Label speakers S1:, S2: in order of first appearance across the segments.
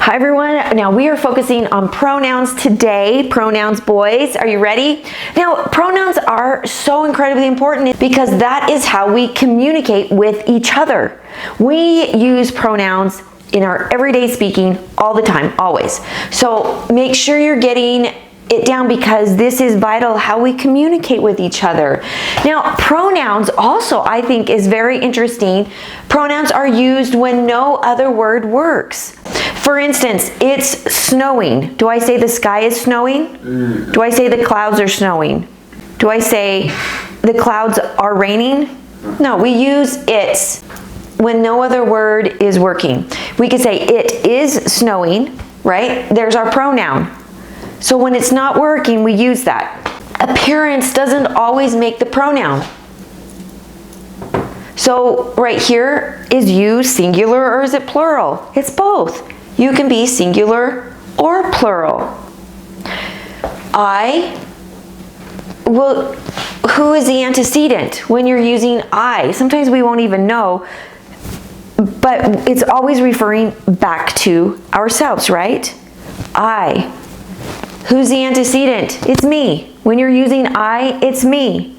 S1: Hi everyone. Now we are focusing on pronouns today. Pronouns, boys. Are you ready? Now pronouns are so incredibly important because that is how we communicate with each other. We use pronouns in our everyday speaking all the time, always. So make sure you're getting it down because this is vital how we communicate with each other. Now pronouns also I think is very interesting. Pronouns are used when no other word works. For instance, it's snowing. Do I say the sky is snowing? Do I say the clouds are snowing? Do I say the clouds are raining? No, we use it's when no other word is working. We could say it is snowing, right? There's our pronoun. So when it's not working, we use that. Appearance doesn't always make the pronoun. So right here, is you singular or is it plural? It's both. You can be singular or plural. Who is the antecedent when you're using I? Sometimes we won't even know, but it's always referring back to ourselves, right? I. Who's the antecedent? It's me. When you're using I, it's me.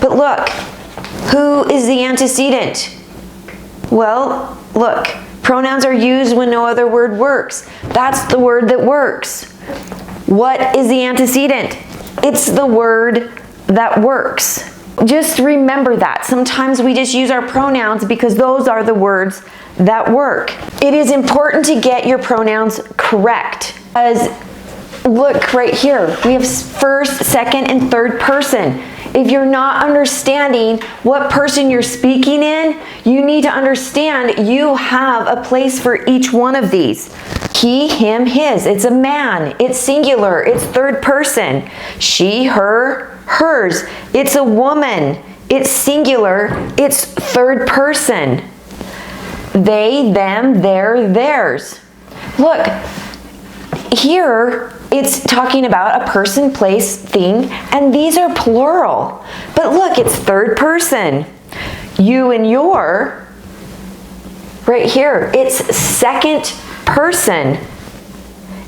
S1: But look, who is the antecedent? Well, look, pronouns are used when no other word works. That's the word that works. What is the antecedent? It's the word that works. Just remember that. Sometimes we just use our pronouns because those are the words that work. It is important to get your pronouns correct. Look right here, we have first, second, and third person. If you're not understanding what person you're speaking in, you need to understand you have a place for each one of these. He, him, his. It's a man. It's singular. It's third person. She, her, hers. It's a woman. It's singular. It's third person. They, them, their, theirs. Look, here it's talking about a person, place, thing, and these are plural. But look, it's third person. You and your, right here, it's second person.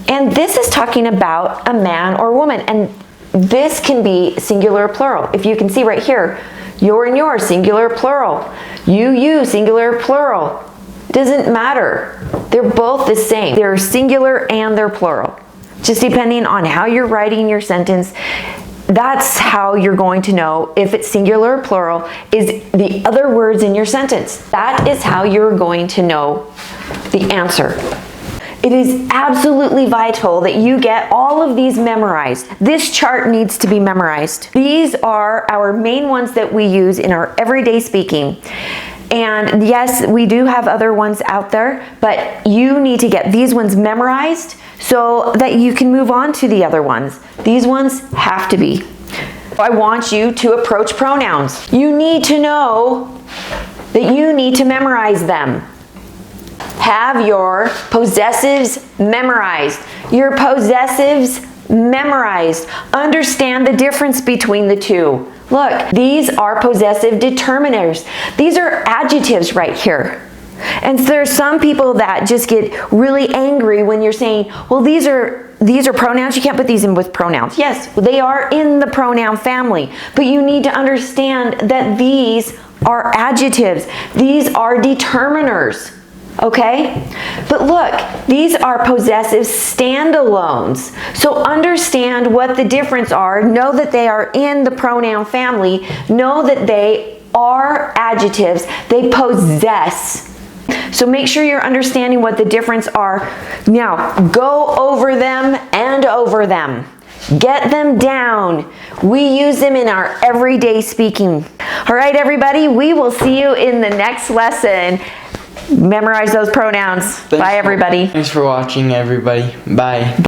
S1: And this is talking about a man or woman, and this can be singular or plural. If you can see right here, your and your, singular, plural. You, singular, plural. Doesn't matter. They're both the same. They're singular and they're plural. Just depending on how you're writing your sentence, that's how you're going to know if it's singular or plural is the other words in your sentence. That is how you're going to know the answer. It is absolutely vital that you get all of these memorized. This chart needs to be memorized. These are our main ones that we use in our everyday speaking. And yes, we do have other ones out there, but you need to get these ones memorized so that you can move on to the other ones. These ones have to be. I want you to approach pronouns. You need to know that you need to memorize them. Have your possessives memorized. Your possessives memorized. Understand the difference between the two. Look, these are possessive determiners. These are adjectives right here. And so there's some people that just get really angry when you're saying, well, these are pronouns. You can't put these in with pronouns. Yes, they are in the pronoun family, but you need to understand that these are adjectives. These are determiners. Okay? But look, these are possessive standalones. So understand what the difference are. Know that they are in the pronoun family. Know that they are adjectives. They possess. So make sure you're understanding what the difference are. Now, go over them and over them. Get them down. We use them in our everyday speaking. All right, everybody, we will see you in the next lesson. Memorize those pronouns. Bye, everybody.
S2: Thanks for watching, everybody. Bye.